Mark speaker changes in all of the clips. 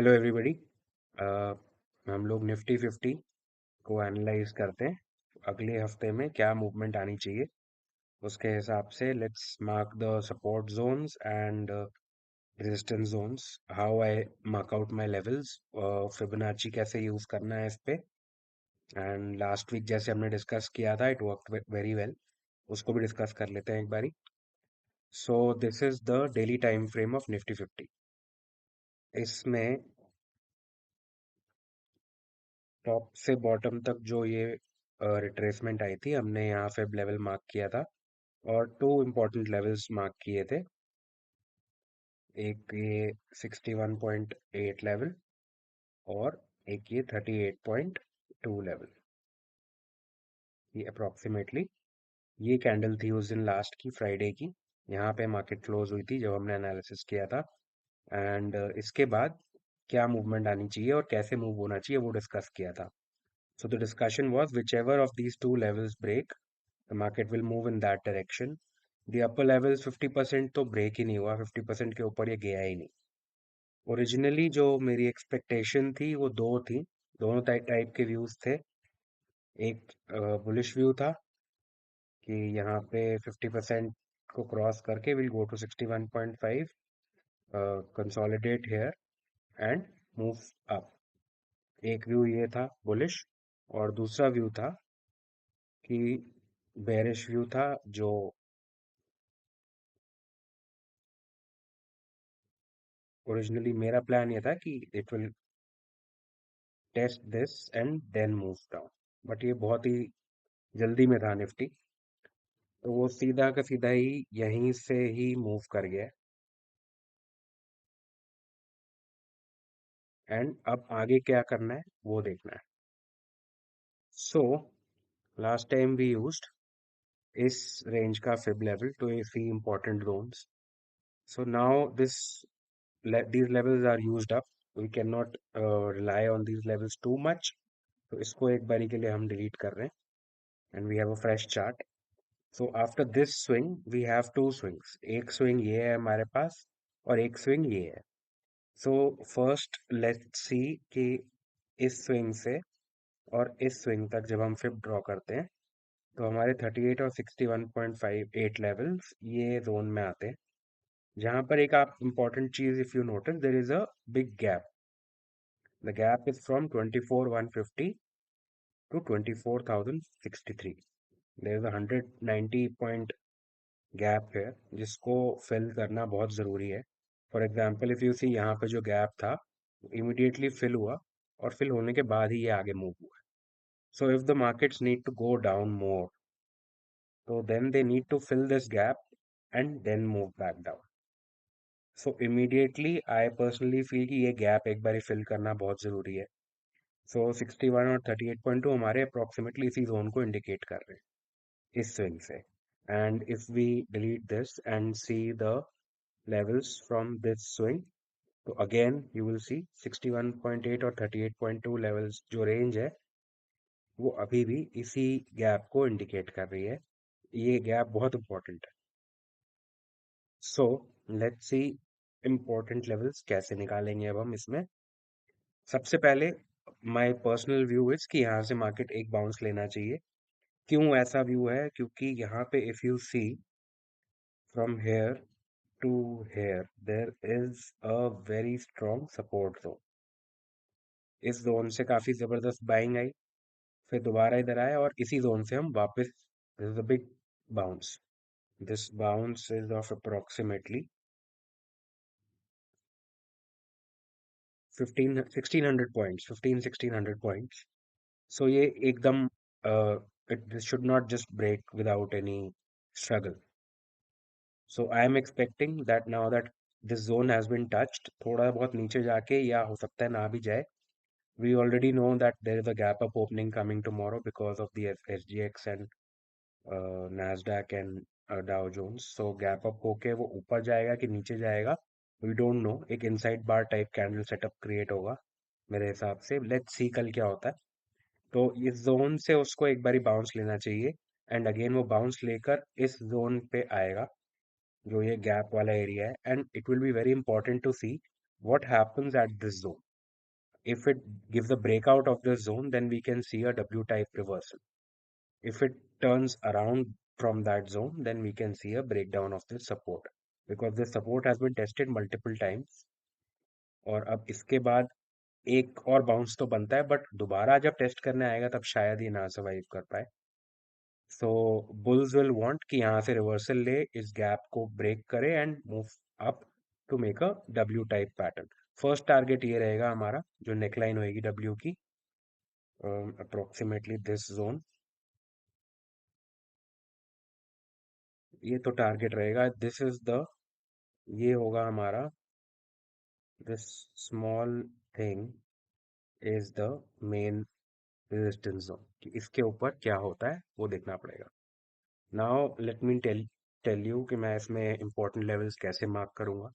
Speaker 1: Hello everybody. हम लोग Nifty 50 को एनालाइज करते हैं। अगले हफ्ते में क्या मूवमेंट आनी चाहिए उसके हिसाब से let's mark the support zones and resistance zones. How I mark out my levels, Fibonacci कैसे यूज करना है इस पे। एंड लास्ट वीक जैसे हमने डिस्कस किया था इट वर्क वेरी वेल, उसको भी डिस्कस कर लेते हैं एक बारी। So this is the daily time frame of Nifty 50। इसमें टॉप से बॉटम तक जो ये रिट्रेसमेंट आई थी, हमने यहाँ फेब लेवल मार्क किया था और टू इम्पोर्टेंट लेवल्स मार्क किए थे। एक ये 61.8 लेवल और एक ये 38.2 लेवल। ये अप्रोक्सीमेटली ये कैंडल थी उस दिन लास्ट की फ्राइडे की। यहाँ पे मार्केट क्लोज हुई थी जब हमने एनालिसिस किया था। एंड इसके बाद क्या मूवमेंट आनी चाहिए और कैसे मूव होना चाहिए वो डिस्कस किया था। So the discussion was whichever of these two levels break, the market will move in that direction. The upper levels 50% तो break ही नहीं हुआ, 50% के ऊपर ये गया ही नहीं। ओरिजिनली जो मेरी एक्सपेक्टेशन थी वो दो थी, दोनों टाइप के व्यूज थे। एक बुलिश व्यू था कि यहाँ पे 50% को क्रॉस करके will go to 61.5, consolidate here and move up. एक व्यू ये था बुलिश, और दूसरा व्यू था कि बेरिश व्यू था, जो ओरिजिनली मेरा प्लान ये था कि it will test this and then move down. But ये बहुत ही जल्दी में था निफ्टी, तो वो सीधा का सीधा ही यहीं से ही मूव कर गया। एंड अब आगे क्या करना है वो देखना है। So last time we used इस रेंज का fib level to see important zones. So now this these levels are used up. We cannot rely on these levels too much. तो इसको एक बारी के लिए हम डिलीट कर रहे हैं and we have a fresh chart. So after this swing we have two swings. एक स्विंग ये है हमारे पास और एक स्विंग ये है। सो फर्स्ट लेट्स सी कि इस स्विंग से और इस स्विंग तक जब हम फिब ड्रॉ करते हैं तो हमारे 38 और 61.58 लेवल्स ये जोन में आते हैं, जहां पर एक आप इंपॉर्टेंट चीज, if you notice there is a big gap. The gap is from 24,150 to 24,063. There is a 190 point gap है जिसको फिल करना बहुत ज़रूरी है। For example if you see, यहाँ पे जो गैप था इमिडिएटली फिल हुआ और फिल होने के बाद ही ये आगे मूव हुआ। So if the markets need to go down more, तो then they need to fill this gap and then move back down. So immediately I personally feel कि ये गैप एक बार फिल करना बहुत ज़रूरी है। सो 61 और 38.2 हमारे अप्रोक्सीमेटली इसी जोन को इंडिकेट कर रहे हैं इस स्विंग से। And if we delete this and see the levels from this swing, तो again you will see 61.8 और 38.2 levels जो range है वो अभी भी इसी गैप को इंडिकेट कर रही है। ये गैप बहुत इंपॉर्टेंट है। सो लेट्स सी इंपॉर्टेंट लेवल्स कैसे निकालेंगे अब हम इसमें। सबसे पहले माय पर्सनल व्यू इज कि यहाँ से मार्केट एक बाउंस लेना चाहिए। क्यों ऐसा व्यू है? क्योंकि यहाँ पे if you see from here to here there is a very strong support zone. इस जोन से काफी जबरदस्त बाइंग आई, फिर दोबारा इधर आया और इसी जोन से हम वापस, this is a big bounce. This bounce is of approximately 15 1600 points, 15 1600 points. So ये एकदम this should not just break without any struggle. So I am expecting that now that this zone has been touched, थोड़ा बहुत नीचे जाके या हो सकता है ना भी जाए। We already know that there is a gap up opening coming tomorrow because of the SGX and NASDAQ and Dow Jones. So gap up होके वो ऊपर जाएगा कि नीचे जाएगा, we don't know। एक इनसाइड बार टाइप कैंडल सेटअप क्रिएट होगा मेरे हिसाब से। लेट्स सी कल क्या होता है। तो इस जोन से उसको एक बारी बाउंस लेना चाहिए एंड अगेन वो बाउंस लेकर इस जोन पे आएगा जो ये गैप वाला एरिया है, and it will be very important to see what happens at this zone. If it gives a breakout of the zone, then we can see a W type reversal. If it turns around from that zone, then we can see a breakdown of this support, because this support has been tested multiple times. और अब इसके बाद एक और bounce तो बनता है, but दोबारा जब टेस्ट करने आएगा तब शायद ये ना सर्वाइव कर पाए. सो बुल्स विल वांट कि यहाँ से रिवर्सल ले, इस गैप को ब्रेक करे and move up to make a W type pattern. First target ये रहेगा हमारा, जो नेकलाइन होएगी डब्ल्यू की, अप्रोक्सीमेटली दिस जोन. ये तो टारगेट रहेगा. दिस इज द, ये होगा हमारा, this small thing is the main resistance zone. कि इसके ऊपर क्या होता है वो देखना पड़ेगा. Now let me tell you कि मैं इसमें इंपॉर्टेंट लेवल्स कैसे मार्क करूंगा.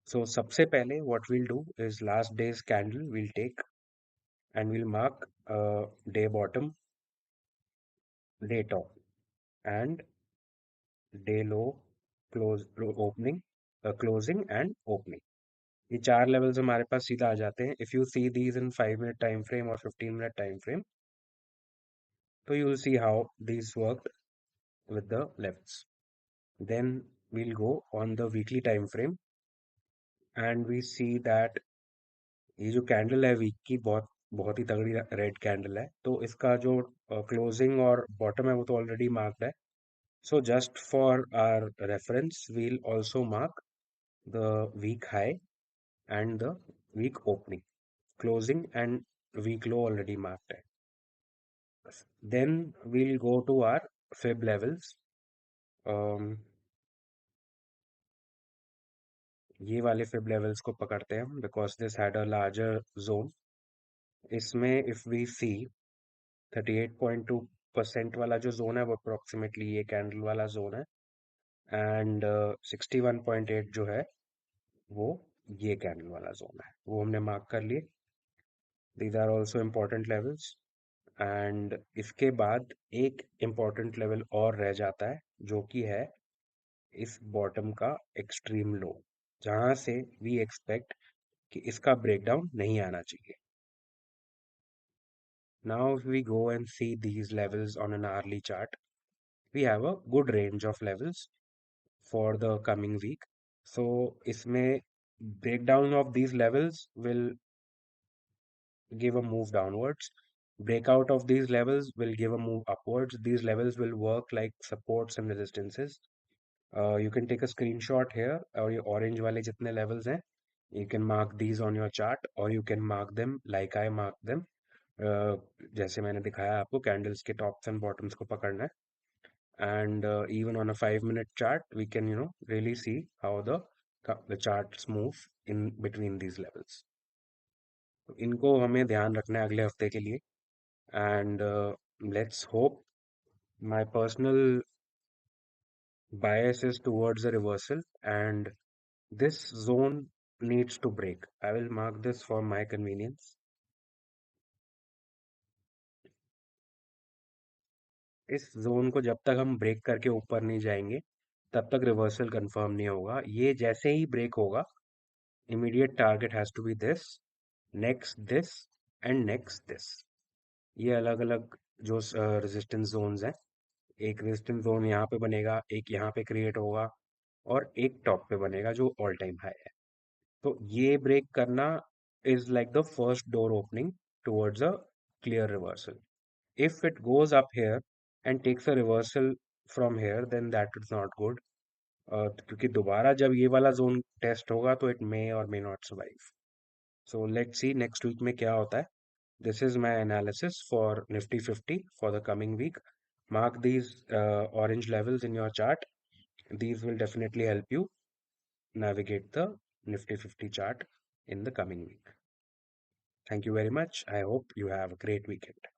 Speaker 1: सो सबसे पहले what will do is last day's candle will take and will mark day bottom, day top and day low, close opening, closing and opening. ये चार levels हमारे पास सीधा आ जाते हैं. If you see these in 5 minute time frame और 15 minute time frame, तो you will see how these work with the levels. Then we'll go on the weekly time frame and we see that ये जो candle है week की, बहुत बहुत ही तगड़ी red candle है. तो इसका जो क्लोजिंग और बॉटम है वो तो ऑलरेडी मार्क्ड है. So just for our reference we'll also mark the week high and the week opening, closing and week low already marked है. Then we'll go to our fib levels. um, ये वाले fib levels को पकड़ते हैं हम, because this had a larger zone. इसमें if we सी 38.2% वाला जो जोन है वो अप्रोक्सीमेटली ये कैंडल वाला जोन है. एंड 61.8 जो है वो ये कैंडल वाला जोन है, वो हमने मार्क कर लिए. These are also important levels. And इसके बाद एक इम्पॉर्टेंट लेवल और रह जाता है, जो कि है इस बॉटम का एक्सट्रीम लो, जहां से वी एक्सपेक्ट कि इसका ब्रेकडाउन नहीं आना चाहिए. Now, if we go and see these levels on an hourly chart, we have a good range of levels for the coming week. So, इसमें breakdown of these levels will give a move downwards. Breakout of these levels will give a move upwards. These levels will work like supports and resistances. You can take a screenshot here, और ये orange वाले जितने levels हैं, you can mark these on your chart or you can mark them like I mark them. जैसे मैंने दिखाया आपको, candles के टॉप्स एंड बॉटम्स को पकड़ना है. And even on a 5 minute chart we can really see how the charts move in between these levels. तो इनको हमें ध्यान रखना है अगले हफ्ते के लिए. And let's hope, my personal bias is towards a reversal and this zone needs to break. I will mark this for my convenience. इस जोन को जब तक हम ब्रेक करके ऊपर नहीं जाएंगे तब तक रिवर्सल कंफर्म नहीं होगा. ये जैसे ही ब्रेक होगा, immediate target has to be this, next this and next this. ये अलग अलग जो रेजिस्टेंस जोन्स हैं, एक रेजिस्टेंस जोन यहाँ पे बनेगा, एक यहाँ पे क्रिएट होगा और एक टॉप पे बनेगा जो ऑल टाइम हाई है. तो ये ब्रेक करना is like the first door opening towards a clear reversal. If it goes up here and takes a reversal from here, then that is not good. क्योंकि दोबारा जब ये वाला जोन टेस्ट होगा तो it may or may not survive. So let's see next week में क्या होता है. This is my analysis for Nifty 50 for the coming week. Mark these orange levels in your chart. These will definitely help you navigate the Nifty 50 chart in the coming week. Thank you very much. I hope you have a great weekend.